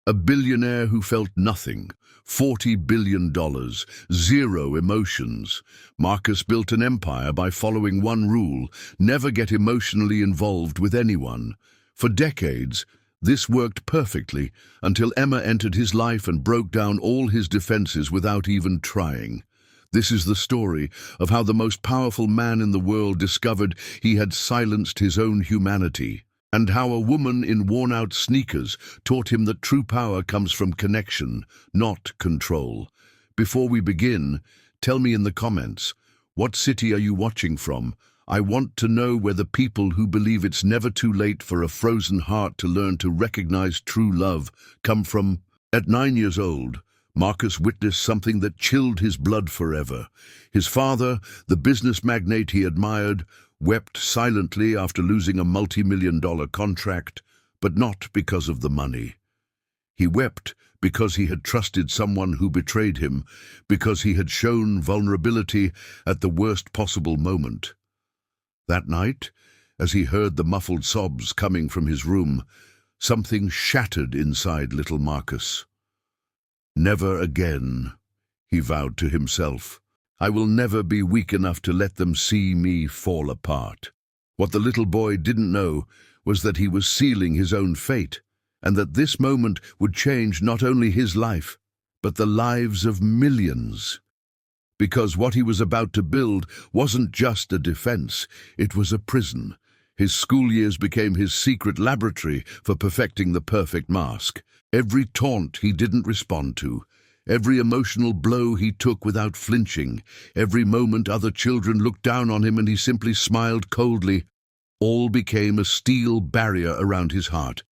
A billionaire who felt nothing, $40 billion, zero emotions. Marcus built an empire by following one rule: never get emotionally involved with anyone. For decades, this worked perfectly until Emma entered his life and broke down all his defenses without even trying. This is the story of how the most powerful man in the world discovered he had silenced his own humanity, and how a woman in worn-out sneakers taught him that true power comes from connection, not control. Before we begin, tell me in the comments, what city are you watching from? I want to know where the people who believe it's never too late for a frozen heart to learn to recognize true love come from. At 9 years old, Marcus witnessed something that chilled his blood forever. His father, the business magnate he admired, wept silently after losing a multi-million-dollar contract, but not because of the money. He wept because he had trusted someone who betrayed him, because he had shown vulnerability at the worst possible moment. That night, as he heard the muffled sobs coming from his room, something shattered inside little Marcus. Never again, he vowed to himself. I will never be weak enough to let them see me fall apart. What the little boy didn't know was that he was sealing his own fate, and that this moment would change not only his life, but the lives of millions. Because what he was about to build wasn't just a defense, it was a prison. His school years became his secret laboratory for perfecting the perfect mask. Every taunt he didn't respond to, every emotional blow he took without flinching, every moment other children looked down on him and he simply smiled coldly, all became a steel barrier around his heart.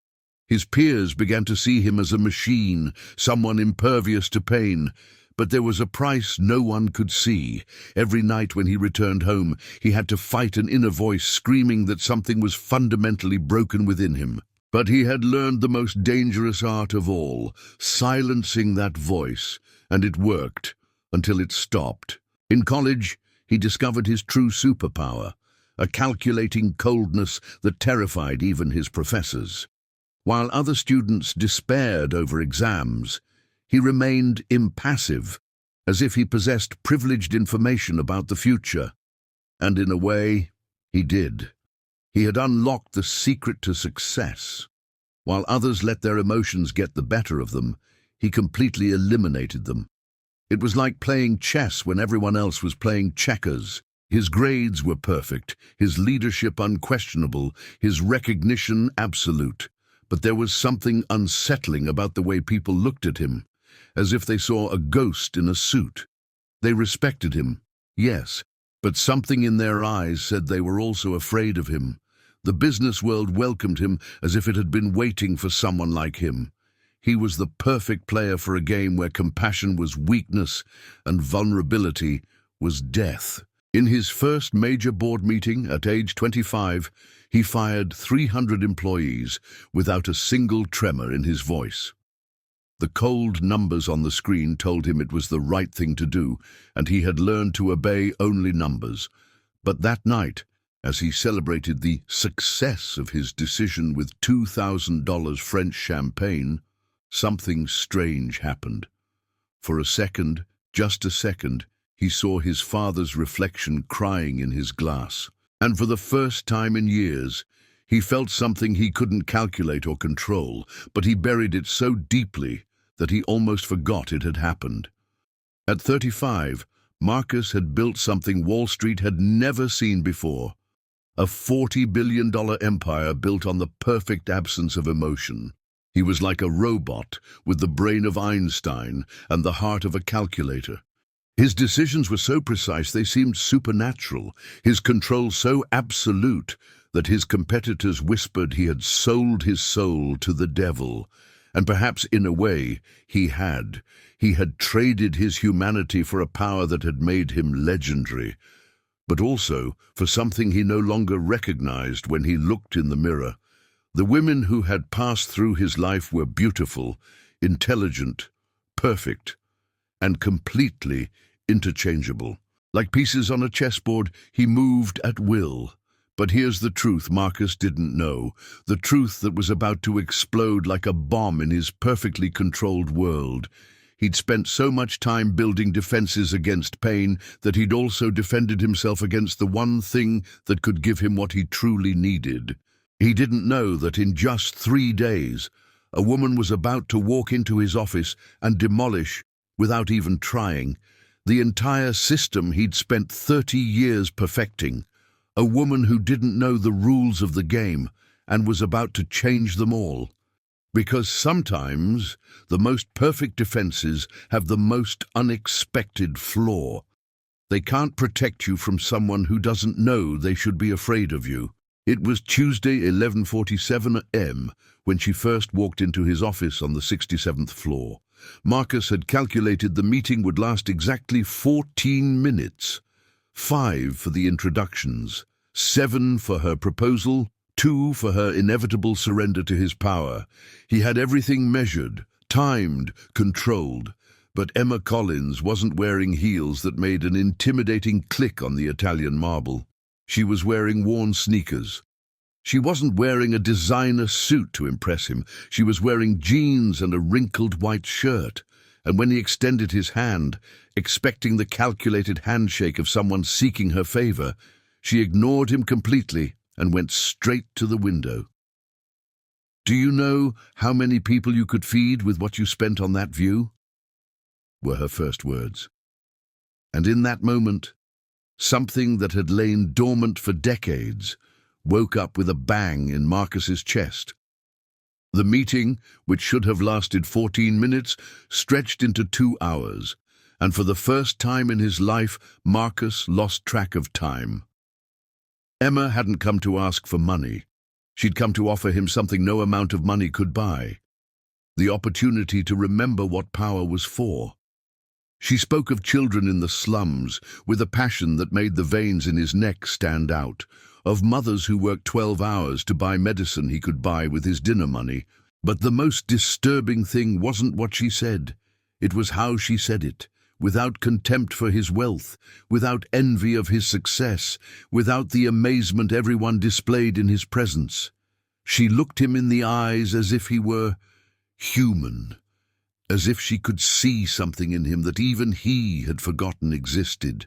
His peers began to see him as a machine, someone impervious to pain. But there was a price no one could see. Every night when he returned home, he had to fight an inner voice screaming that something was fundamentally broken within him. But he had learned the most dangerous art of all, silencing that voice, and it worked until it stopped. In college, he discovered his true superpower, a calculating coldness that terrified even his professors. While other students despaired over exams, he remained impassive, as if he possessed privileged information about the future. And in a way, he did. He had unlocked the secret to success. While others let their emotions get the better of them, he completely eliminated them. It was like playing chess when everyone else was playing checkers. His grades were perfect, his leadership unquestionable, his recognition absolute. But there was something unsettling about the way people looked at him, as if they saw a ghost in a suit. They respected him, yes, but something in their eyes said they were also afraid of him. The business world welcomed him as if it had been waiting for someone like him. He was the perfect player for a game where compassion was weakness and vulnerability was death. In his first major board meeting at age 25, he fired 300 employees without a single tremor in his voice. The cold numbers on the screen told him it was the right thing to do, and he had learned to obey only numbers. But that night, as he celebrated the success of his decision with $2,000 French champagne, something strange happened. For a second, just a second, he saw his father's reflection crying in his glass. And for the first time in years, he felt something he couldn't calculate or control, but he buried it so deeply that he almost forgot it had happened. At 35, Marcus had built something Wall Street had never seen before, a $40 billion empire built on the perfect absence of emotion. He was like a robot with the brain of Einstein and the heart of a calculator. His decisions were so precise they seemed supernatural, his control so absolute that his competitors whispered he had sold his soul to the devil. And perhaps in a way, he had. He had traded his humanity for a power that had made him legendary, but also for something he no longer recognized when he looked in the mirror. The women who had passed through his life were beautiful, intelligent, perfect, and completely interchangeable. Like pieces on a chessboard, he moved at will, But here's the truth Marcus didn't know, the truth that was about to explode like a bomb in his perfectly controlled world. He'd spent so much time building defenses against pain that he'd also defended himself against the one thing that could give him what he truly needed. He didn't know that in just 3 days, a woman was about to walk into his office and demolish, without even trying, the entire system he'd spent 30 years perfecting. A woman who didn't know the rules of the game and was about to change them all. Because sometimes the most perfect defenses have the most unexpected flaw. They can't protect you from someone who doesn't know they should be afraid of you. It was Tuesday, 11:47 a.m. when she first walked into his office on the 67th floor. Marcus had calculated the meeting would last exactly 14 minutes. 5 for the introductions, 7 for her proposal, 2 for her inevitable surrender to his power. He had everything measured, timed, controlled. But Emma Collins wasn't wearing heels that made an intimidating click on the Italian marble. She was wearing worn sneakers. She wasn't wearing a designer suit to impress him. She was wearing jeans and a wrinkled white shirt. And when he extended his hand, expecting the calculated handshake of someone seeking her favor, she ignored him completely and went straight to the window. "Do you know how many people you could feed with what you spent on that view?" were her first words. And in that moment, something that had lain dormant for decades woke up with a bang in Marcus's chest. The meeting, which should have lasted 14 minutes, stretched into 2 hours, and for the first time in his life, Marcus lost track of time. Emma hadn't come to ask for money. She'd come to offer him something no amount of money could buy: the opportunity to remember what power was for. She spoke of children in the slums with a passion that made the veins in his neck stand out, of mothers who worked 12 hours to buy medicine he could buy with his dinner money. But the most disturbing thing wasn't what she said. It was how she said it, without contempt for his wealth, without envy of his success, without the amazement everyone displayed in his presence. She looked him in the eyes as if he were human, as if she could see something in him that even he had forgotten existed.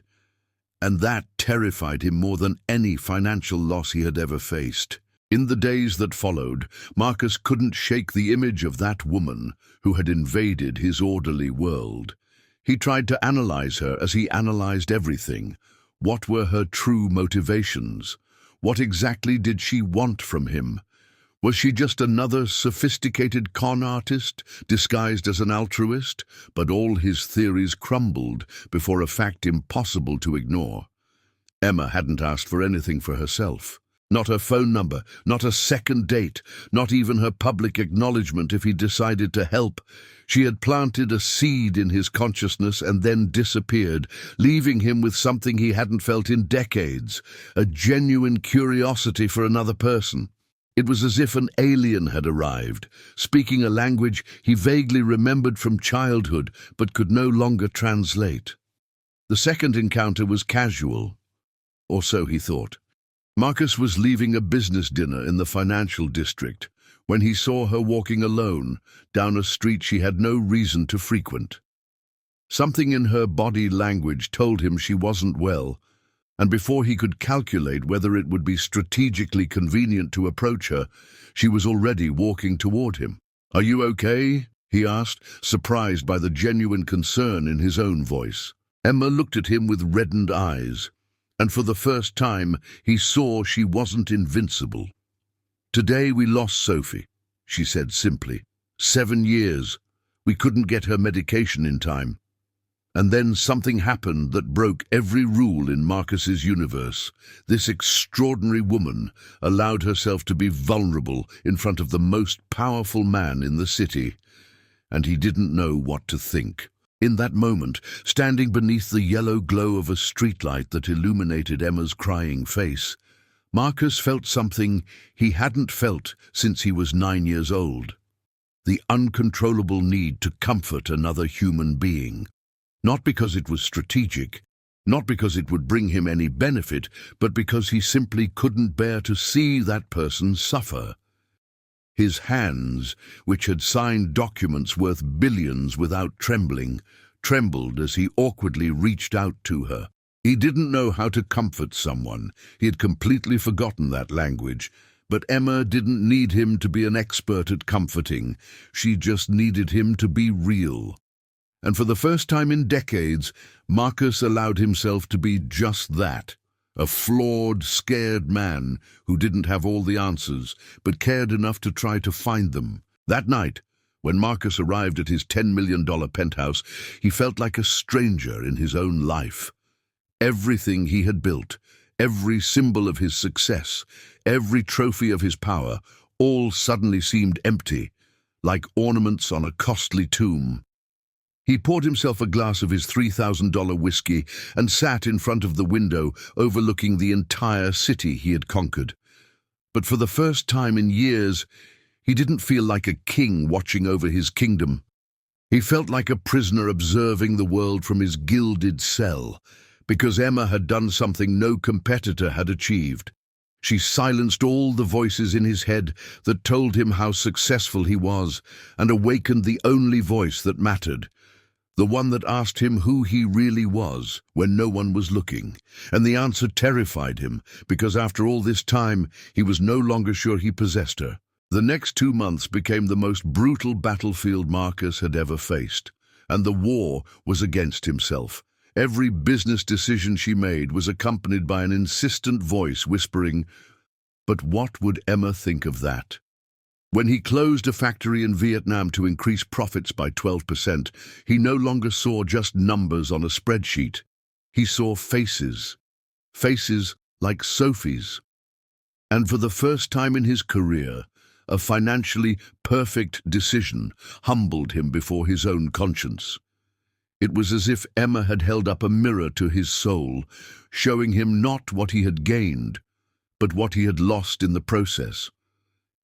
And that terrified him more than any financial loss he had ever faced. In the days that followed, Marcus couldn't shake the image of that woman who had invaded his orderly world. He tried to analyze her as he analyzed everything. What were her true motivations? What exactly did she want from him? Was she just another sophisticated con artist, disguised as an altruist? But all his theories crumbled before a fact impossible to ignore. Emma hadn't asked for anything for herself. Not her phone number, not a second date, not even her public acknowledgement if he decided to help. She had planted a seed in his consciousness and then disappeared, leaving him with something he hadn't felt in decades: a genuine curiosity for another person. It was as if an alien had arrived, speaking a language he vaguely remembered from childhood but could no longer translate. The second encounter was casual, or so he thought. Marcus was leaving a business dinner in the financial district when he saw her walking alone down a street she had no reason to frequent. Something in her body language told him she wasn't well, and before he could calculate whether it would be strategically convenient to approach her, she was already walking toward him. "Are you okay?" he asked, surprised by the genuine concern in his own voice. Emma looked at him with reddened eyes, and for the first time he saw she wasn't invincible. "Today we lost Sophie," she said simply. 7 years. We couldn't get her medication in time. And then something happened that broke every rule in Marcus's universe. This extraordinary woman allowed herself to be vulnerable in front of the most powerful man in the city, and he didn't know what to think. In that moment, standing beneath the yellow glow of a streetlight that illuminated Emma's crying face, Marcus felt something he hadn't felt since he was 9 years old: the uncontrollable need to comfort another human being. Not because it was strategic, Not because it would bring him any benefit, but because he simply couldn't bear to see that person suffer. His hands, which had signed documents worth billions without trembling, trembled as he awkwardly reached out to her. He didn't know how to comfort someone. He had completely forgotten that language. But Emma didn't need him to be an expert at comforting. She just needed him to be real. And for the first time in decades, Marcus allowed himself to be just that. A flawed, scared man who didn't have all the answers, but cared enough to try to find them. That night, when Marcus arrived at his $10 million penthouse, he felt like a stranger in his own life. Everything he had built, every symbol of his success, every trophy of his power, all suddenly seemed empty, like ornaments on a costly tomb. He poured himself a glass of his $3,000 whiskey and sat in front of the window overlooking the entire city he had conquered. But for the first time in years, he didn't feel like a king watching over his kingdom. He felt like a prisoner observing the world from his gilded cell, because Emma had done something no competitor had achieved. She silenced all the voices in his head that told him how successful he was, and awakened the only voice that mattered, the one that asked him who he really was when no one was looking. And the answer terrified him, because after all this time, he was no longer sure he possessed her. The next 2 months became the most brutal battlefield Marcus had ever faced, and the war was against himself. Every business decision she made was accompanied by an insistent voice whispering, "But what would Emma think of that?" When he closed a factory in Vietnam to increase profits by 12%, he no longer saw just numbers on a spreadsheet. He saw faces. Faces like Sophie's. And for the first time in his career, a financially perfect decision humbled him before his own conscience. It was as if Emma had held up a mirror to his soul, showing him not what he had gained, but what he had lost in the process.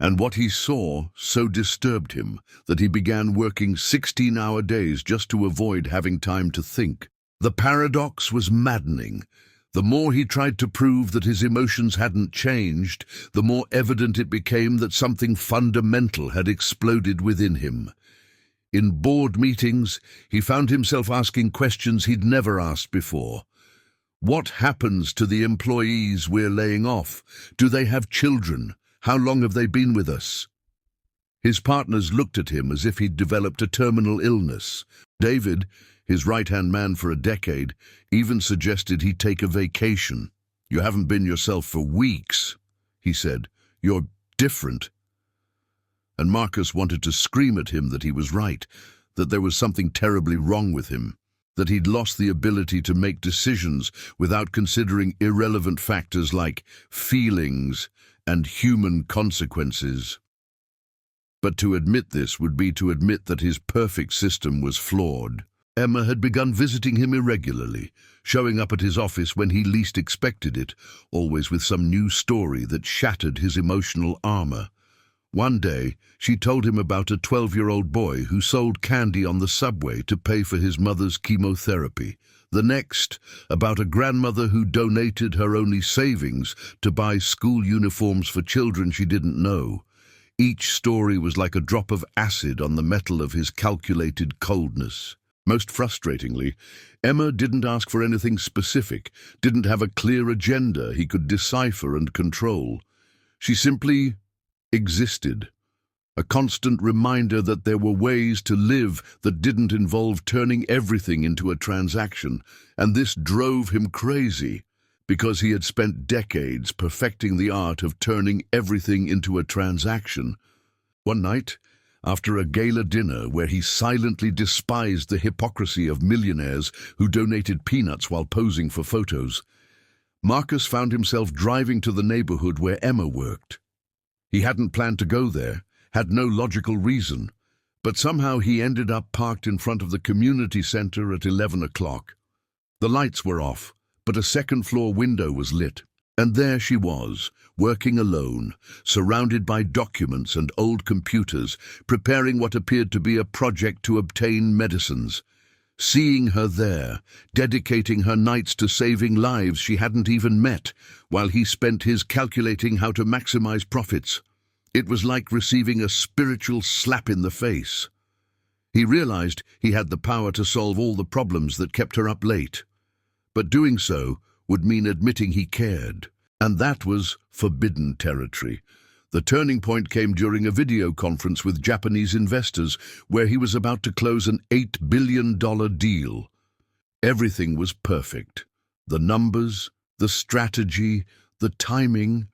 And what he saw so disturbed him that he began working 16-hour days just to avoid having time to think. The paradox was maddening. The more he tried to prove that his emotions hadn't changed, the more evident it became that something fundamental had exploded within him. In board meetings, he found himself asking questions he'd never asked before. What happens to the employees we're laying off? Do they have children? How long have they been with us? His partners looked at him as if he'd developed a terminal illness. David, his right-hand man for a decade, even suggested he take a vacation. "You haven't been yourself for weeks," he said. "You're different." And Marcus wanted to scream at him that he was right, that there was something terribly wrong with him, that he'd lost the ability to make decisions without considering irrelevant factors like feelings and human consequences. But to admit this would be to admit that his perfect system was flawed. Emma had begun visiting him irregularly, showing up at his office when he least expected it, always with some new story that shattered his emotional armor. One day, she told him about a 12-year-old boy who sold candy on the subway to pay for his mother's chemotherapy. The next, about a grandmother who donated her only savings to buy school uniforms for children she didn't know. Each story was like a drop of acid on the metal of his calculated coldness. Most frustratingly, Emma didn't ask for anything specific, didn't have a clear agenda he could decipher and control. She simply existed. A constant reminder that there were ways to live that didn't involve turning everything into a transaction, and this drove him crazy, because he had spent decades perfecting the art of turning everything into a transaction. One night, after a gala dinner where he silently despised the hypocrisy of millionaires who donated peanuts while posing for photos, Marcus found himself driving to the neighborhood where Emma worked. He hadn't planned to go there, had no logical reason, but somehow he ended up parked in front of the community center at 11 o'clock. The lights were off, but a second-floor window was lit, and there she was, working alone, surrounded by documents and old computers, preparing what appeared to be a project to obtain medicines. Seeing her there, dedicating her nights to saving lives she hadn't even met, while he spent his calculating how to maximize profits. It was like receiving a spiritual slap in the face. He realized he had the power to solve all the problems that kept her up late. But doing so would mean admitting he cared, and that was forbidden territory. The turning point came during a video conference with Japanese investors where he was about to close an $8 billion deal. Everything was perfect. The numbers, the strategy, the timing.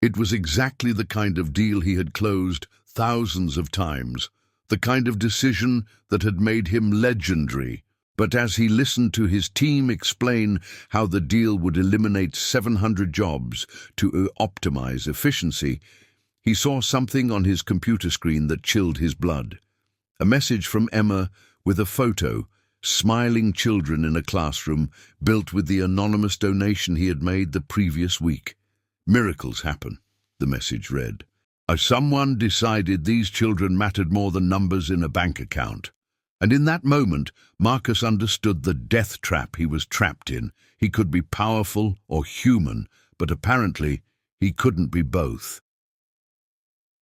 It was exactly the kind of deal he had closed thousands of times, the kind of decision that had made him legendary. But as he listened to his team explain how the deal would eliminate 700 jobs to optimize efficiency, he saw something on his computer screen that chilled his blood. A message from Emma with a photo, smiling children in a classroom built with the anonymous donation he had made the previous week. "Miracles happen," the message read. Someone decided these children mattered more than numbers in a bank account. And in that moment, Marcus understood the death trap he was trapped in. He could be powerful or human, but apparently he couldn't be both.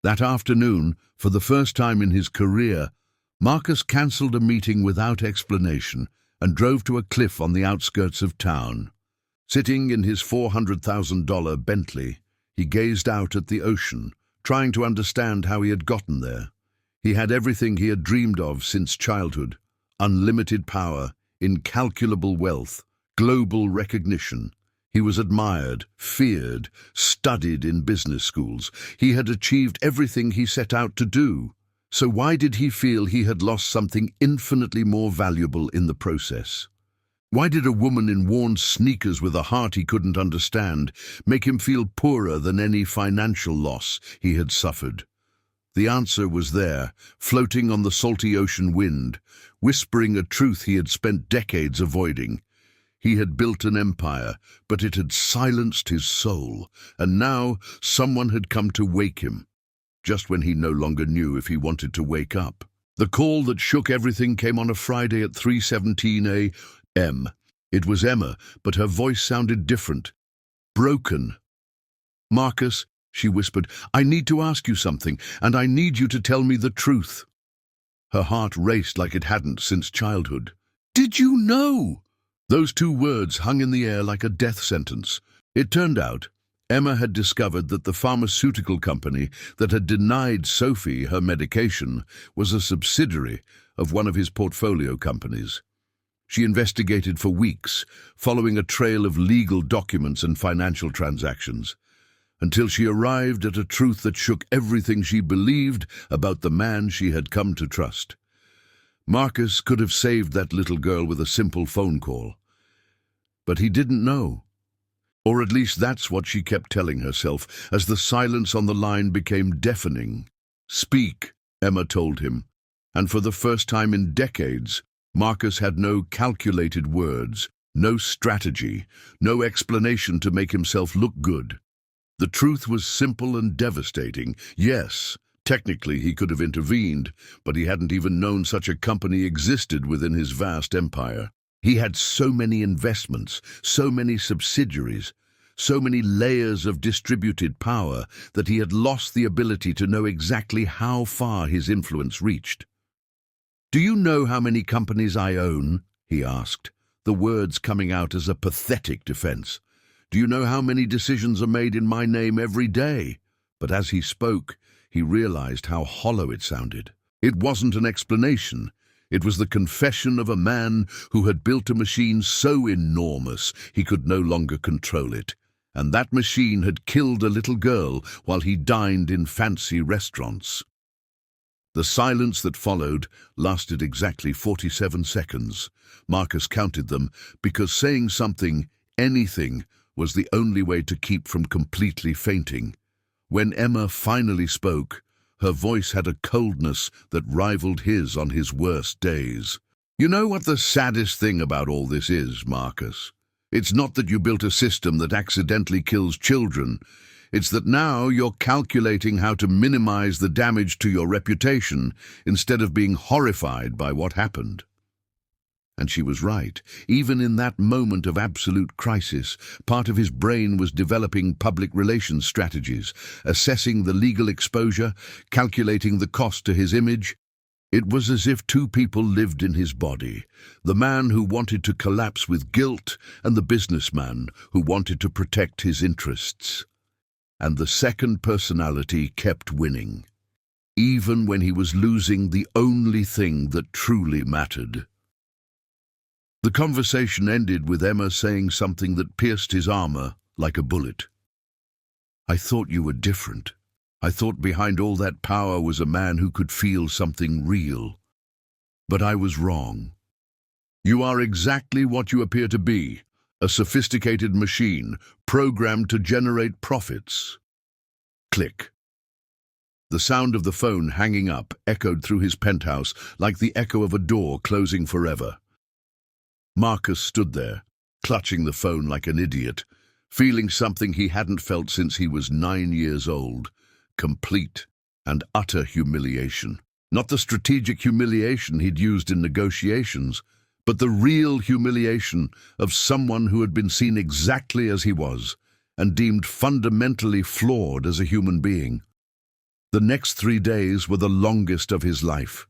That afternoon, for the first time in his career, Marcus cancelled a meeting without explanation and drove to a cliff on the outskirts of town. Sitting in his $400,000 Bentley, he gazed out at the ocean, trying to understand how he had gotten there. He had everything he had dreamed of since childhood: unlimited power, incalculable wealth, global recognition. He was admired, feared, studied in business schools. He had achieved everything he set out to do. So why did he feel he had lost something infinitely more valuable in the process? Why did a woman in worn sneakers with a heart he couldn't understand make him feel poorer than any financial loss he had suffered? The answer was there, floating on the salty ocean wind, whispering a truth he had spent decades avoiding. He had built an empire, but it had silenced his soul, and now someone had come to wake him, just when he no longer knew if he wanted to wake up. The call that shook everything came on a Friday at 3:17 a.m. It was Emma, but her voice sounded different. Broken. "Marcus," she whispered, "I need to ask you something, and I need you to tell me the truth." Her heart raced like it hadn't since childhood. "Did you know?" Those two words hung in the air like a death sentence. It turned out, Emma had discovered that the pharmaceutical company that had denied Sophie her medication was a subsidiary of one of his portfolio companies. She investigated for weeks, following a trail of legal documents and financial transactions, until she arrived at a truth that shook everything she believed about the man she had come to trust. Marcus could have saved that little girl with a simple phone call. But he didn't know. Or at least that's what she kept telling herself, as the silence on the line became deafening. "Speak," Emma told him. And for the first time in decades, Marcus had no calculated words, no strategy, no explanation to make himself look good. The truth was simple and devastating. Yes, technically he could have intervened, but he hadn't even known such a company existed within his vast empire. He had so many investments, so many subsidiaries, so many layers of distributed power that he had lost the ability to know exactly how far his influence reached. "Do you know how many companies I own?" he asked, the words coming out as a pathetic defense. "Do you know how many decisions are made in my name every day?" But as he spoke, he realized how hollow it sounded. It wasn't an explanation. It was the confession of a man who had built a machine so enormous he could no longer control it. And that machine had killed a little girl while he dined in fancy restaurants. The silence that followed lasted exactly 47 seconds. Marcus counted them because saying something, anything, was the only way to keep from completely fainting. When Emma finally spoke, her voice had a coldness that rivaled his on his worst days. "You know what the saddest thing about all this is, Marcus? It's not that you built a system that accidentally kills children. It's that now you're calculating how to minimize the damage to your reputation instead of being horrified by what happened." And she was right. Even in that moment of absolute crisis, part of his brain was developing public relations strategies, assessing the legal exposure, calculating the cost to his image. It was as if two people lived in his body, the man who wanted to collapse with guilt and the businessman who wanted to protect his interests. And the second personality kept winning, even when he was losing the only thing that truly mattered. The conversation ended with Emma saying something that pierced his armor like a bullet. "I thought you were different. I thought behind all that power was a man who could feel something real. But I was wrong. You are exactly what you appear to be, a sophisticated machine programmed to generate profits." Click. The sound of the phone hanging up echoed through his penthouse like the echo of a door closing forever. Marcus stood there, clutching the phone like an idiot, feeling something he hadn't felt since he was 9 years old, complete and utter humiliation. Not the strategic humiliation he'd used in negotiations, but the real humiliation of someone who had been seen exactly as he was and deemed fundamentally flawed as a human being. The next 3 days were the longest of his life.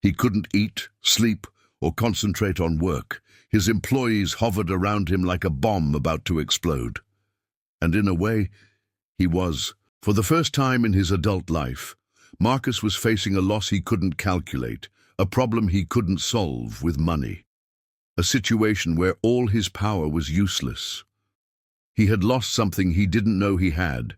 He couldn't eat, sleep, or concentrate on work. His employees hovered around him like a bomb about to explode. And in a way, he was. For the first time in his adult life, Marcus was facing a loss he couldn't calculate, a problem he couldn't solve with money. A situation where all his power was useless. He had lost something he didn't know he had,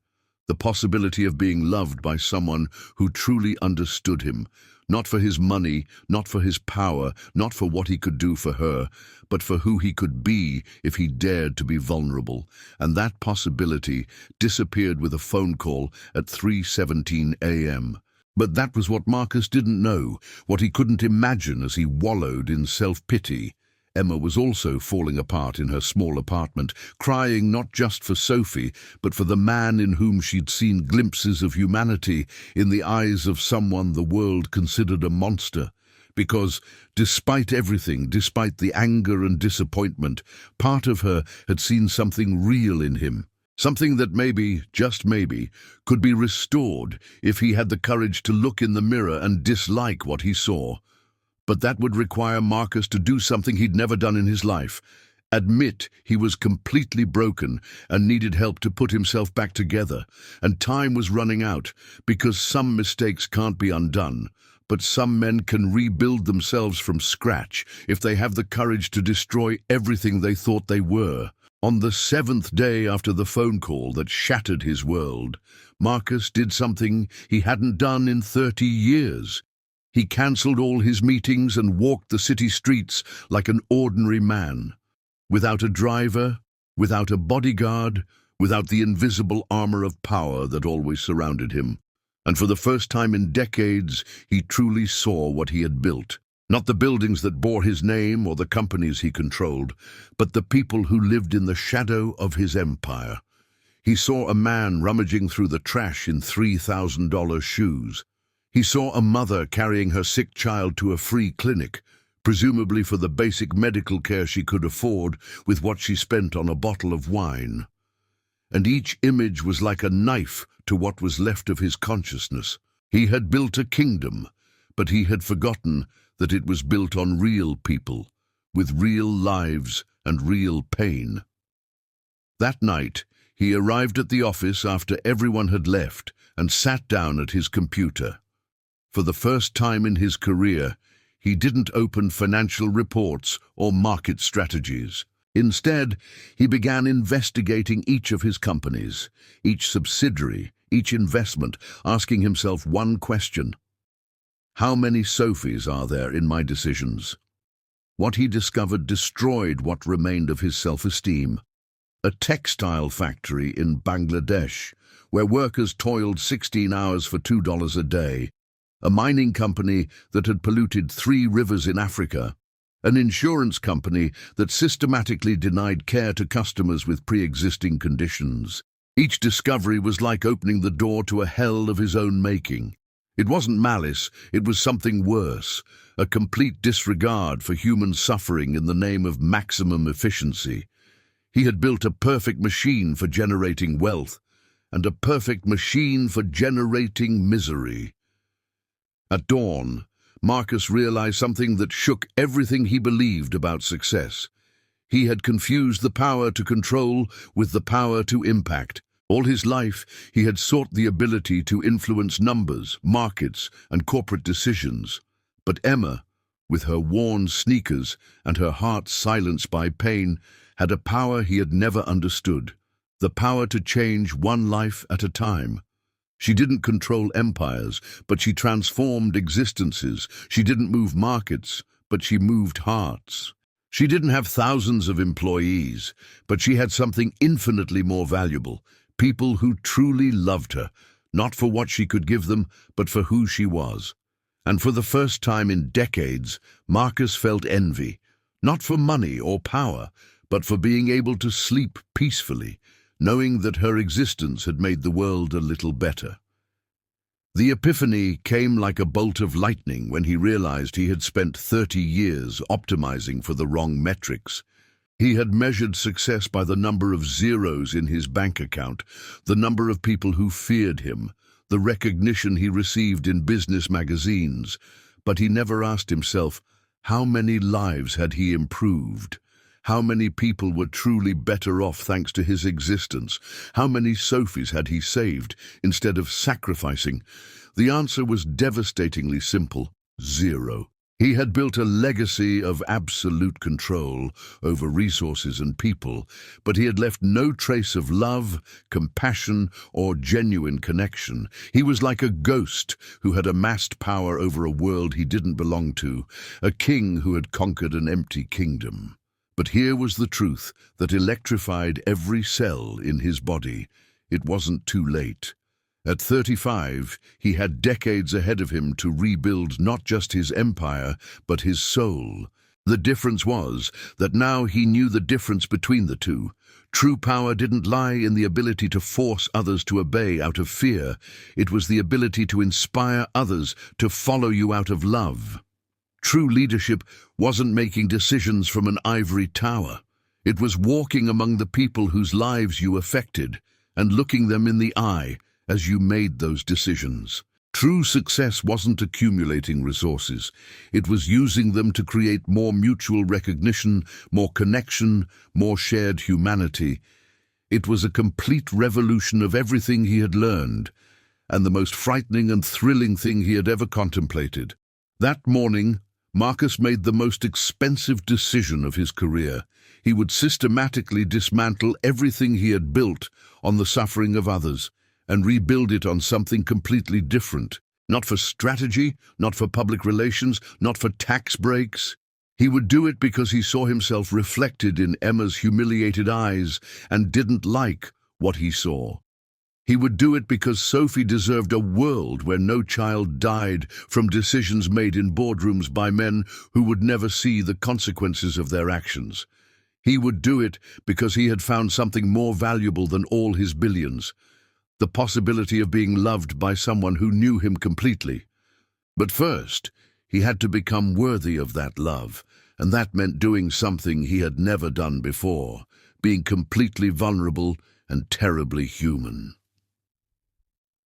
the possibility of being loved by someone who truly understood him, not for his money, not for his power, not for what he could do for her, but for who he could be if he dared to be vulnerable. And that possibility disappeared with a phone call at 3:17 a.m. But that was what Marcus didn't know, what he couldn't imagine as he wallowed in self-pity. Emma was also falling apart in her small apartment, crying not just for Sophie, but for the man in whom she'd seen glimpses of humanity in the eyes of someone the world considered a monster. Because, despite everything, despite the anger and disappointment, part of her had seen something real in him. Something that maybe, just maybe, could be restored if he had the courage to look in the mirror and dislike what he saw. But that would require Marcus to do something he'd never done in his life. Admit he was completely broken and needed help to put himself back together. And time was running out, because some mistakes can't be undone. But some men can rebuild themselves from scratch if they have the courage to destroy everything they thought they were. On the 7th day after the phone call that shattered his world, Marcus did something he hadn't done in 30 years. He cancelled all his meetings and walked the city streets like an ordinary man. Without a driver, without a bodyguard, without the invisible armor of power that always surrounded him. And for the first time in decades, he truly saw what he had built. Not the buildings that bore his name or the companies he controlled, but the people who lived in the shadow of his empire. He saw a man rummaging through the trash in $3,000 shoes. He saw a mother carrying her sick child to a free clinic, presumably for the basic medical care she could afford with what she spent on a bottle of wine. And each image was like a knife to what was left of his consciousness. He had built a kingdom, but he had forgotten that it was built on real people, with real lives and real pain. That night, he arrived at the office after everyone had left and sat down at his computer. For the first time in his career, he didn't open financial reports or market strategies. Instead, he began investigating each of his companies, each subsidiary, each investment, asking himself one question: how many Sophies are there in my decisions? What he discovered destroyed what remained of his self-esteem. A textile factory in Bangladesh, where workers toiled 16 hours for $2 a day. A mining company that had polluted 3 rivers in Africa. An insurance company that systematically denied care to customers with pre-existing conditions. Each discovery was like opening the door to a hell of his own making. It wasn't malice, it was something worse, a complete disregard for human suffering in the name of maximum efficiency. He had built a perfect machine for generating wealth, and a perfect machine for generating misery. At dawn, Marcus realized something that shook everything he believed about success. He had confused the power to control with the power to impact. All his life, he had sought the ability to influence numbers, markets, and corporate decisions. But Emma, with her worn sneakers and her heart silenced by pain, had a power he had never understood, the power to change one life at a time. She didn't control empires, but she transformed existences. She didn't move markets, but she moved hearts. She didn't have thousands of employees, but she had something infinitely more valuable, people who truly loved her, not for what she could give them, but for who she was. And for the first time in decades, Marcus felt envy, not for money or power, but for being able to sleep peacefully, knowing that her existence had made the world a little better. The epiphany came like a bolt of lightning when he realized he had spent 30 years optimizing for the wrong metrics. He had measured success by the number of zeros in his bank account, the number of people who feared him, the recognition he received in business magazines, but he never asked himself, how many lives had he improved? How many people were truly better off thanks to his existence? How many Sophies had he saved instead of sacrificing? The answer was devastatingly simple: zero. He had built a legacy of absolute control over resources and people, but he had left no trace of love, compassion, or genuine connection. He was like a ghost who had amassed power over a world he didn't belong to, a king who had conquered an empty kingdom. But here was the truth that electrified every cell in his body. It wasn't too late. At 35, he had decades ahead of him to rebuild not just his empire, but his soul. The difference was that now he knew the difference between the two. True power didn't lie in the ability to force others to obey out of fear. It was the ability to inspire others to follow you out of love. True leadership wasn't making decisions from an ivory tower. It was walking among the people whose lives you affected and looking them in the eye as you made those decisions. True success wasn't accumulating resources. It was using them to create more mutual recognition, more connection, more shared humanity. It was a complete revolution of everything he had learned, and the most frightening and thrilling thing he had ever contemplated. That morning, Marcus made the most expensive decision of his career. He would systematically dismantle everything he had built on the suffering of others and rebuild it on something completely different. Not for strategy, not for public relations, not for tax breaks. He would do it because he saw himself reflected in Emma's humiliated eyes and didn't like what he saw. He would do it because Sophie deserved a world where no child died from decisions made in boardrooms by men who would never see the consequences of their actions. He would do it because he had found something more valuable than all his billions, the possibility of being loved by someone who knew him completely. But first, he had to become worthy of that love, and that meant doing something he had never done before, being completely vulnerable and terribly human.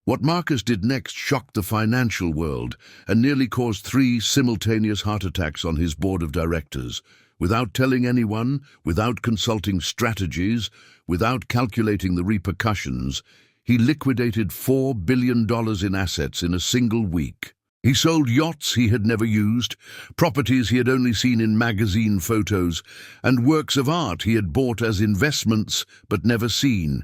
What Marcus did next shocked the financial world and nearly caused 3 simultaneous heart attacks on his board of directors. Without telling anyone, without consulting strategies, without calculating the repercussions, he liquidated $4 billion in assets in a single week. He sold yachts he had never used, properties he had only seen in magazine photos, and works of art he had bought as investments but never seen.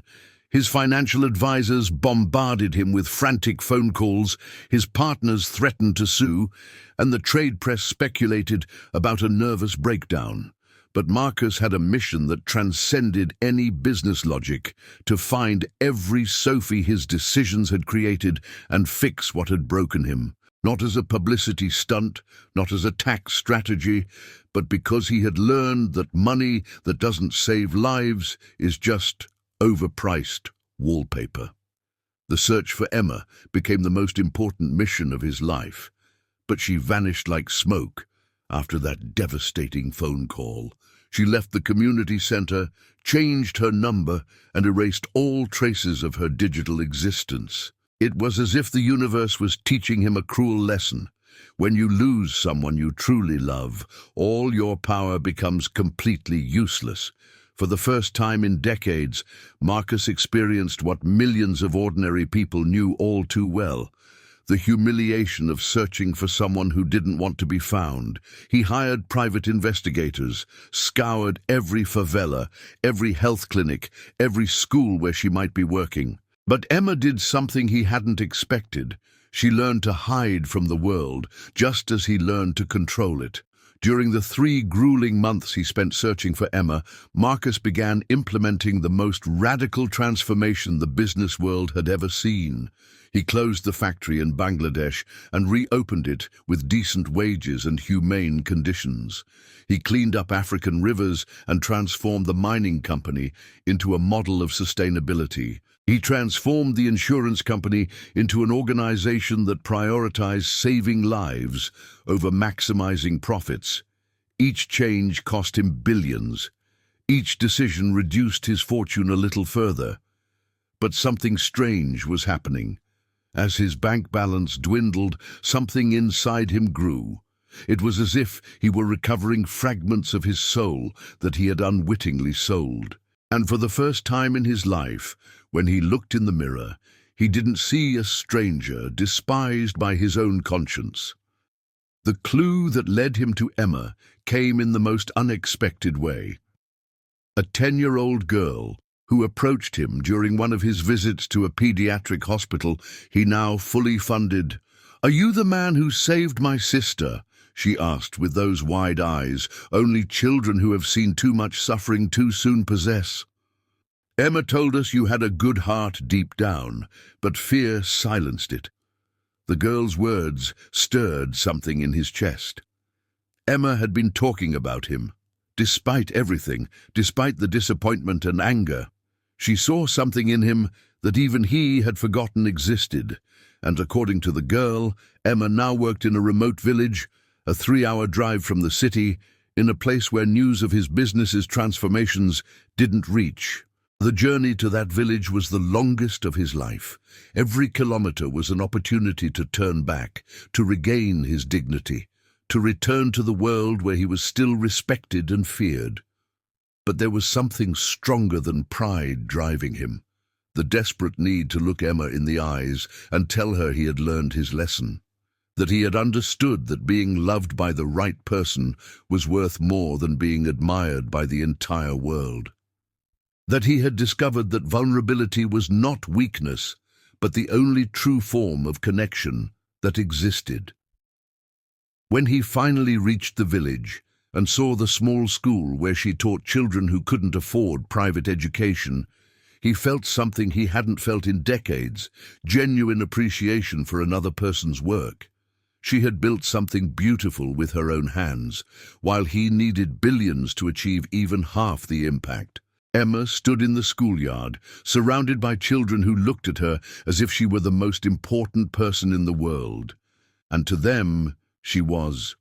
His financial advisors bombarded him with frantic phone calls, his partners threatened to sue, and the trade press speculated about a nervous breakdown. But Marcus had a mission that transcended any business logic: to find every Sophie his decisions had created and fix what had broken him. Not as a publicity stunt, not as a tax strategy, but because he had learned that money that doesn't save lives is just overpriced wallpaper. The search for Emma became the most important mission of his life, but she vanished like smoke after that devastating phone call. She left the community center, changed her number, and erased all traces of her digital existence. It was as if the universe was teaching him a cruel lesson. When you lose someone you truly love, all your power becomes completely useless. For the first time in decades, Marcus experienced what millions of ordinary people knew all too well: the humiliation of searching for someone who didn't want to be found. He hired private investigators, scoured every favela, every health clinic, every school where she might be working. But Emma did something he hadn't expected. She learned to hide from the world, just as he learned to control it. During the 3 grueling months he spent searching for Emma, Marcus began implementing the most radical transformation the business world had ever seen. He closed the factory in Bangladesh and reopened it with decent wages and humane conditions. He cleaned up African rivers and transformed the mining company into a model of sustainability. He transformed the insurance company into an organization that prioritized saving lives over maximizing profits. Each change cost him billions. Each decision reduced his fortune a little further. But something strange was happening. As his bank balance dwindled, something inside him grew. It was as if he were recovering fragments of his soul that he had unwittingly sold. And for the first time in his life, when he looked in the mirror, he didn't see a stranger despised by his own conscience. The clue that led him to Emma came in the most unexpected way. A 10-year-old girl who approached him during one of his visits to a pediatric hospital he now fully funded. "Are you the man who saved my sister?" she asked with those wide eyes only children who have seen too much suffering too soon possess. "Emma told us you had a good heart deep down, but fear silenced it." The girl's words stirred something in his chest. Emma had been talking about him. Despite everything, despite the disappointment and anger, she saw something in him that even he had forgotten existed. And according to the girl, Emma now worked in a remote village, a 3-hour drive from the city, in a place where news of his business's transformations didn't reach. The journey to that village was the longest of his life. Every kilometer was an opportunity to turn back, to regain his dignity, to return to the world where he was still respected and feared. But there was something stronger than pride driving him, the desperate need to look Emma in the eyes and tell her he had learned his lesson, that he had understood that being loved by the right person was worth more than being admired by the entire world. That he had discovered that vulnerability was not weakness, but the only true form of connection that existed. When he finally reached the village and saw the small school where she taught children who couldn't afford private education, he felt something he hadn't felt in decades: genuine appreciation for another person's work. She had built something beautiful with her own hands, while he needed billions to achieve even half the impact. Emma stood in the schoolyard, surrounded by children who looked at her as if she were the most important person in the world. And to them, she was.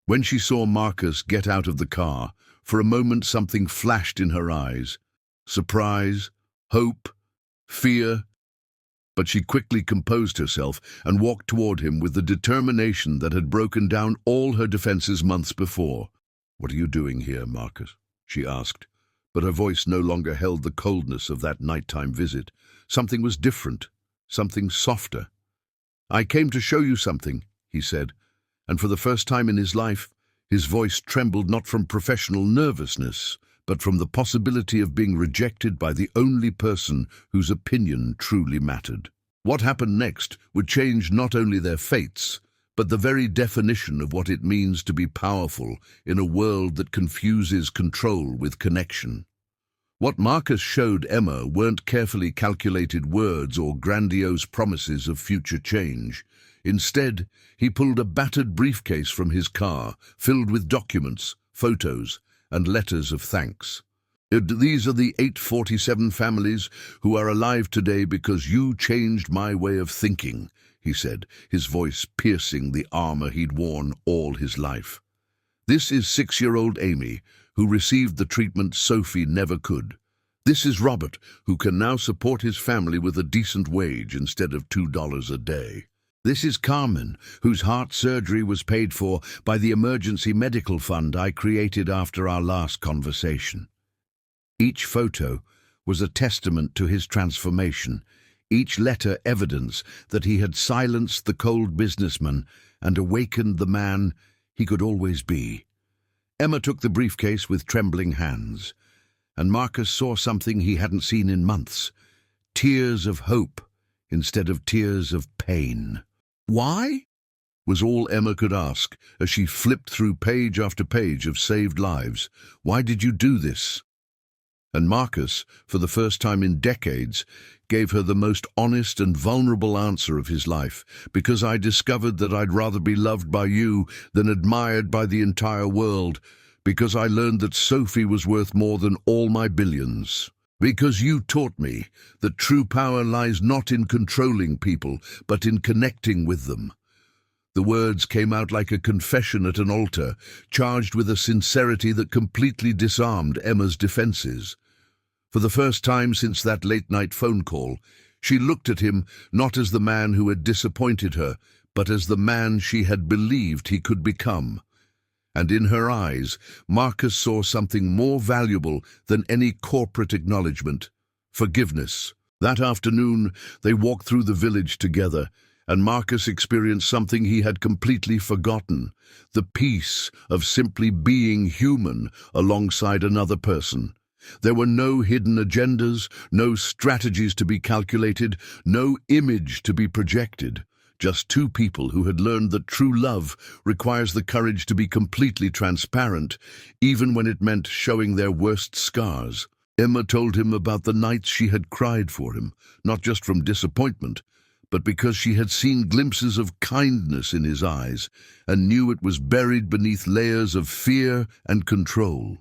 When she saw Marcus get out of the car, for a moment something flashed in her eyes. Surprise, hope, fear. But she quickly composed herself and walked toward him with the determination that had broken down all her defenses months before. "What are you doing here, Marcus?" she asked. But her voice no longer held the coldness of that nighttime visit. Something was different, something softer. "I came to show you something," he said, and for the first time in his life, his voice trembled not from professional nervousness, but from the possibility of being rejected by the only person whose opinion truly mattered. What happened next would change not only their fates, but the very definition of what it means to be powerful in a world that confuses control with connection. What Marcus showed Emma weren't carefully calculated words or grandiose promises of future change. Instead, he pulled a battered briefcase from his car, filled with documents, photos, and letters of thanks. These are the 847 families who are alive today because you changed my way of thinking, he said, his voice piercing the armor he'd worn all his life. This is 6-year-old Amy, who received the treatment Sophie never could. This is Robert, who can now support his family with a decent wage instead of $2 a day. This is Carmen, whose heart surgery was paid for by the emergency medical fund I created after our last conversation. Each photo was a testament to his transformation, each letter evidence that he had silenced the cold businessman and awakened the man he could always be. Emma took the briefcase with trembling hands, and Marcus saw something he hadn't seen in months: tears of hope instead of tears of pain. "Why?" was all Emma could ask as she flipped through page after page of saved lives. "Why did you do this?" And Marcus, for the first time in decades, gave her the most honest and vulnerable answer of his life. "Because I discovered that I'd rather be loved by you than admired by the entire world. Because I learned that Sophie was worth more than all my billions. Because you taught me that true power lies not in controlling people, but in connecting with them." The words came out like a confession at an altar, charged with a sincerity that completely disarmed Emma's defenses. For the first time since that late-night phone call, she looked at him not as the man who had disappointed her, but as the man she had believed he could become. And in her eyes, Marcus saw something more valuable than any corporate acknowledgement: forgiveness. That afternoon, they walked through the village together, and Marcus experienced something he had completely forgotten: the peace of simply being human alongside another person. There were no hidden agendas, no strategies to be calculated, no image to be projected. Just two people who had learned that true love requires the courage to be completely transparent, even when it meant showing their worst scars. Emma told him about the nights she had cried for him, not just from disappointment, but because she had seen glimpses of kindness in his eyes and knew it was buried beneath layers of fear and control.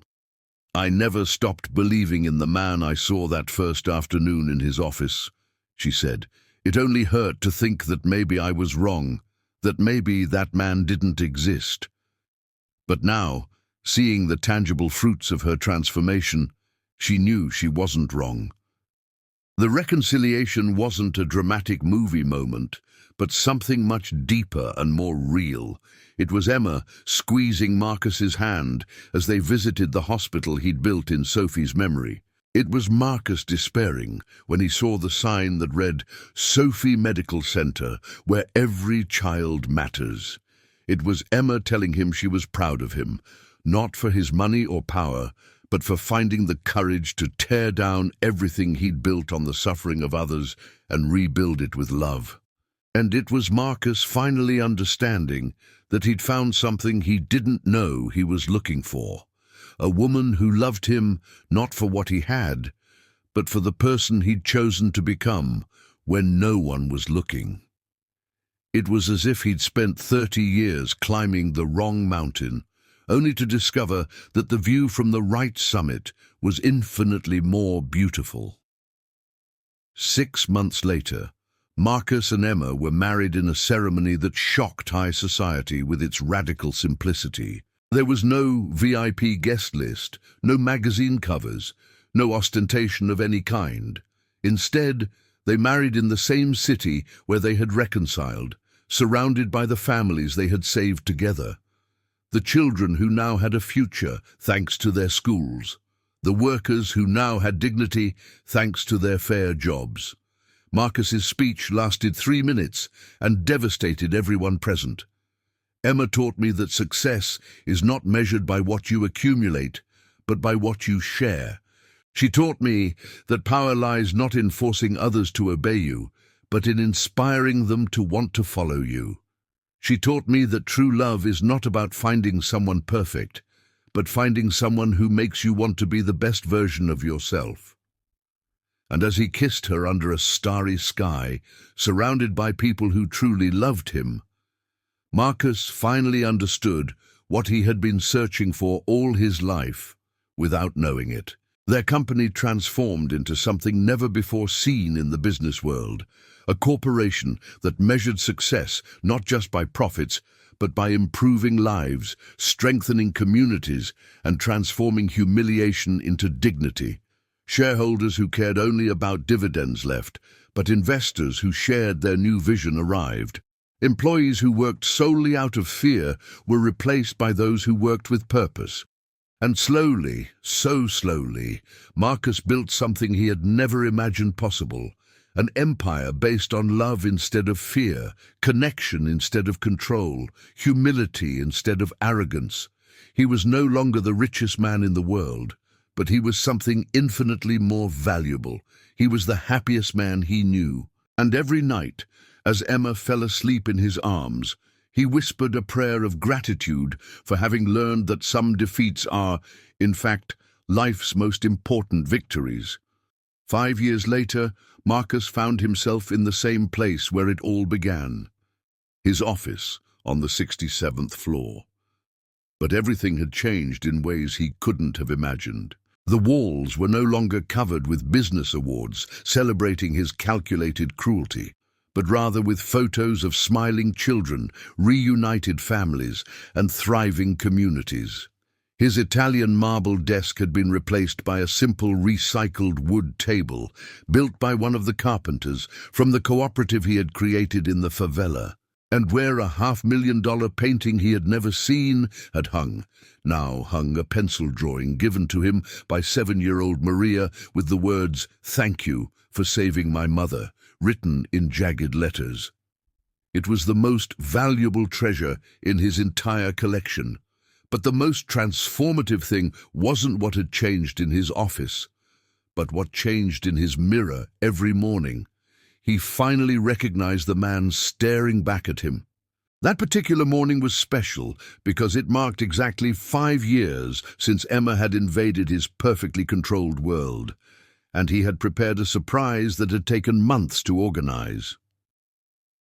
"I never stopped believing in the man I saw that first afternoon in his office," she said. "It only hurt to think that maybe I was wrong, that maybe that man didn't exist." But now, seeing the tangible fruits of her transformation, she knew she wasn't wrong. The reconciliation wasn't a dramatic movie moment, but something much deeper and more real. It was Emma squeezing Marcus's hand as they visited the hospital he'd built in Sophie's memory. It was Marcus despairing when he saw the sign that read, "Sophie Medical Center, where every child matters." It was Emma telling him she was proud of him, not for his money or power, but for finding the courage to tear down everything he'd built on the suffering of others and rebuild it with love. And it was Marcus finally understanding that he'd found something he didn't know he was looking for: a woman who loved him not for what he had, but for the person he'd chosen to become when no one was looking. It was as if he'd spent 30 years climbing the wrong mountain, only to discover that the view from the right summit was infinitely more beautiful. 6 months later, Marcus and Emma were married in a ceremony that shocked high society with its radical simplicity. There was no VIP guest list, no magazine covers, no ostentation of any kind. Instead, they married in the same city where they had reconciled, surrounded by the families they had saved together. The children who now had a future thanks to their schools. The workers who now had dignity thanks to their fair jobs. Marcus's speech lasted 3 minutes and devastated everyone present. "Emma taught me that success is not measured by what you accumulate, but by what you share. She taught me that power lies not in forcing others to obey you, but in inspiring them to want to follow you. She taught me that true love is not about finding someone perfect, but finding someone who makes you want to be the best version of yourself." And as he kissed her under a starry sky, surrounded by people who truly loved him, Marcus finally understood what he had been searching for all his life without knowing it. Their company transformed into something never before seen in the business world, a corporation that measured success not just by profits, but by improving lives, strengthening communities, and transforming humiliation into dignity. Shareholders who cared only about dividends left, but investors who shared their new vision arrived. Employees who worked solely out of fear were replaced by those who worked with purpose. And slowly, so slowly, Marcus built something he had never imagined possible. An empire based on love instead of fear, connection instead of control, humility instead of arrogance. He was no longer the richest man in the world, but he was something infinitely more valuable. He was the happiest man he knew. And every night, as Emma fell asleep in his arms, he whispered a prayer of gratitude for having learned that some defeats are, in fact, life's most important victories. 5 years later, Marcus found himself in the same place where it all began, his office on the 67th floor. But everything had changed in ways he couldn't have imagined. The walls were no longer covered with business awards celebrating his calculated cruelty, but rather with photos of smiling children, reunited families, and thriving communities. His Italian marble desk had been replaced by a simple recycled wood table, built by one of the carpenters from the cooperative he had created in the favela. And where a $500,000 painting he had never seen had now hung a pencil drawing given to him by 7-year-old Maria with the words, "Thank you for saving my mother," written in jagged letters. It was the most valuable treasure in his entire collection. But the most transformative thing wasn't what had changed in his office, but what changed in his mirror every morning. He finally recognized the man staring back at him. That particular morning was special because it marked exactly 5 years since Emma had invaded his perfectly controlled world, and he had prepared a surprise that had taken months to organize.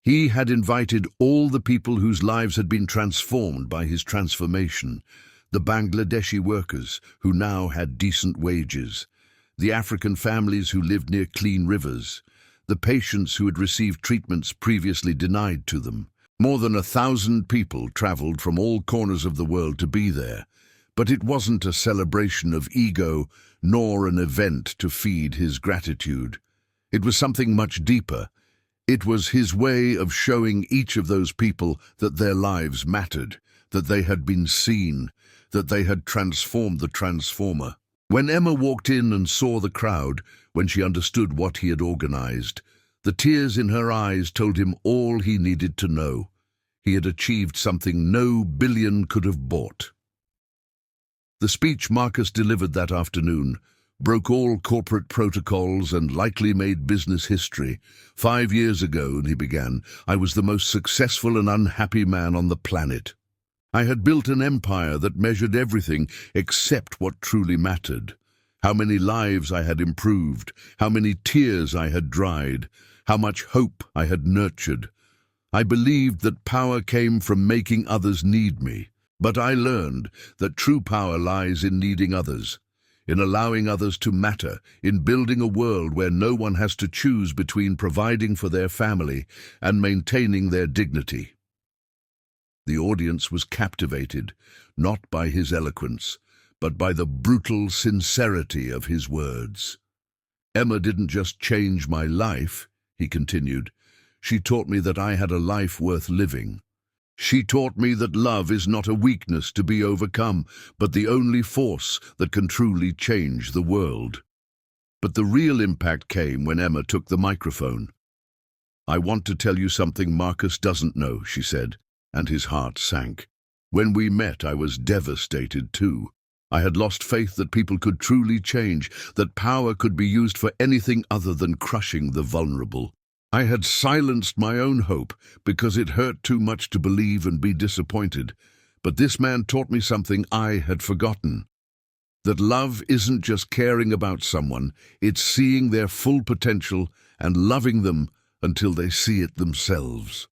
He had invited all the people whose lives had been transformed by his transformation, the Bangladeshi workers who now had decent wages, the African families who lived near clean rivers, the patients who had received treatments previously denied to them. More than 1,000 people traveled from all corners of the world to be there, but it wasn't a celebration of ego nor an event to feed his gratitude. It was something much deeper. It was his way of showing each of those people that their lives mattered, that they had been seen, that they had transformed the transformer. When Emma walked in and saw the crowd, when she understood what he had organized, the tears in her eyes told him all he needed to know. He had achieved something no billion could have bought. The speech Marcus delivered that afternoon broke all corporate protocols and likely made business history. 5 years ago, he began, I was the most successful and unhappy man on the planet. I had built an empire that measured everything except what truly mattered. How many lives I had improved, how many tears I had dried, how much hope I had nurtured. I believed that power came from making others need me, but I learned that true power lies in needing others, in allowing others to matter, in building a world where no one has to choose between providing for their family and maintaining their dignity. The audience was captivated, not by his eloquence, but by the brutal sincerity of his words. Emma didn't just change my life, he continued. She taught me that I had a life worth living. She taught me that love is not a weakness to be overcome, but the only force that can truly change the world. But the real impact came when Emma took the microphone. I want to tell you something Marcus doesn't know, she said, and his heart sank. When we met, I was devastated too. I had lost faith that people could truly change, that power could be used for anything other than crushing the vulnerable. I had silenced my own hope because it hurt too much to believe and be disappointed. But this man taught me something I had forgotten. That love isn't just caring about someone, it's seeing their full potential and loving them until they see it themselves.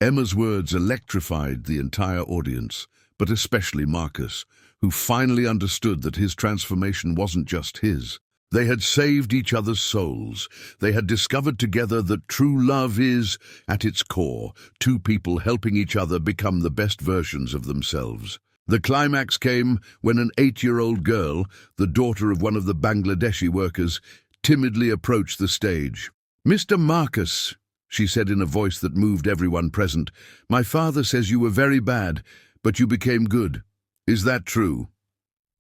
Emma's words electrified the entire audience, but especially Marcus, who finally understood that his transformation wasn't just his. They had saved each other's souls. They had discovered together that true love is, at its core, two people helping each other become the best versions of themselves. The climax came when an 8-year-old girl, the daughter of one of the Bangladeshi workers, timidly approached the stage. "Mr. Marcus," she said in a voice that moved everyone present, "my father says you were very bad, but you became good. Is that true?"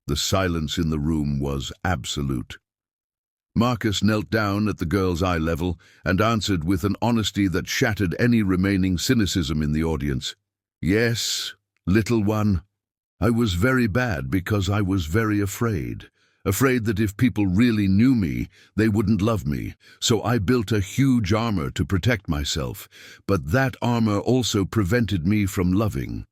The silence in the room was absolute. Marcus knelt down at the girl's eye level and answered with an honesty that shattered any remaining cynicism in the audience. "Yes, little one. I was very bad because I was very afraid. Afraid that if people really knew me, they wouldn't love me. So I built a huge armor to protect myself. But that armor also prevented me from loving.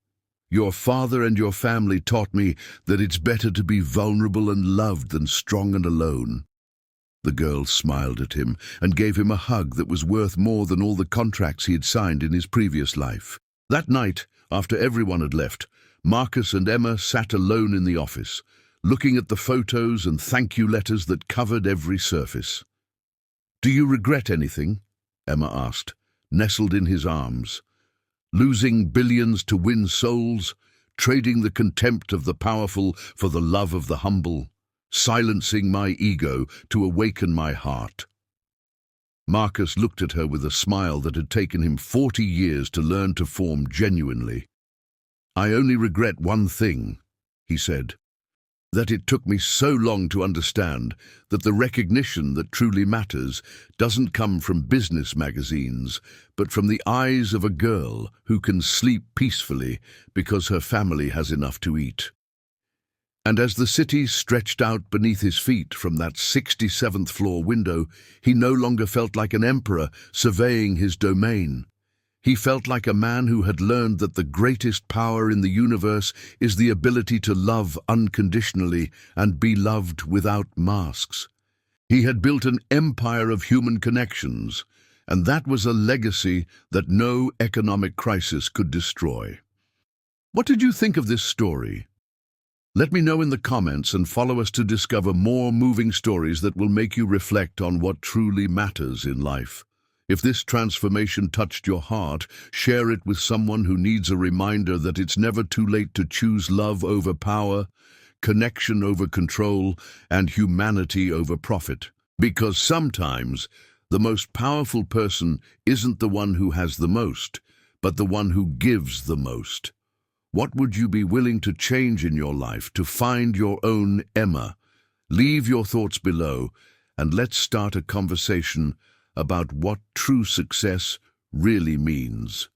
Your father and your family taught me that it's better to be vulnerable and loved than strong and alone." The girl smiled at him and gave him a hug that was worth more than all the contracts he had signed in his previous life. That night, after everyone had left, Marcus and Emma sat alone in the office, looking at the photos and thank you letters that covered every surface. "Do you regret anything?" Emma asked, nestled in his arms. "Losing billions to win souls, trading the contempt of the powerful for the love of the humble, silencing my ego to awaken my heart." Marcus looked at her with a smile that had taken him 40 years to learn to form genuinely. "I only regret one thing," he said, "that it took me so long to understand that the recognition that truly matters doesn't come from business magazines, but from the eyes of a girl who can sleep peacefully because her family has enough to eat." And as the city stretched out beneath his feet from that 67th floor window, he no longer felt like an emperor surveying his domain. He felt like a man who had learned that the greatest power in the universe is the ability to love unconditionally and be loved without masks. He had built an empire of human connections, and that was a legacy that no economic crisis could destroy. What did you think of this story? Let me know in the comments and follow us to discover more moving stories that will make you reflect on what truly matters in life. If this transformation touched your heart, share it with someone who needs a reminder that it's never too late to choose love over power, connection over control, and humanity over profit. Because sometimes the most powerful person isn't the one who has the most, but the one who gives the most. What would you be willing to change in your life to find your own Emma? Leave your thoughts below, and let's start a conversation about what true success really means.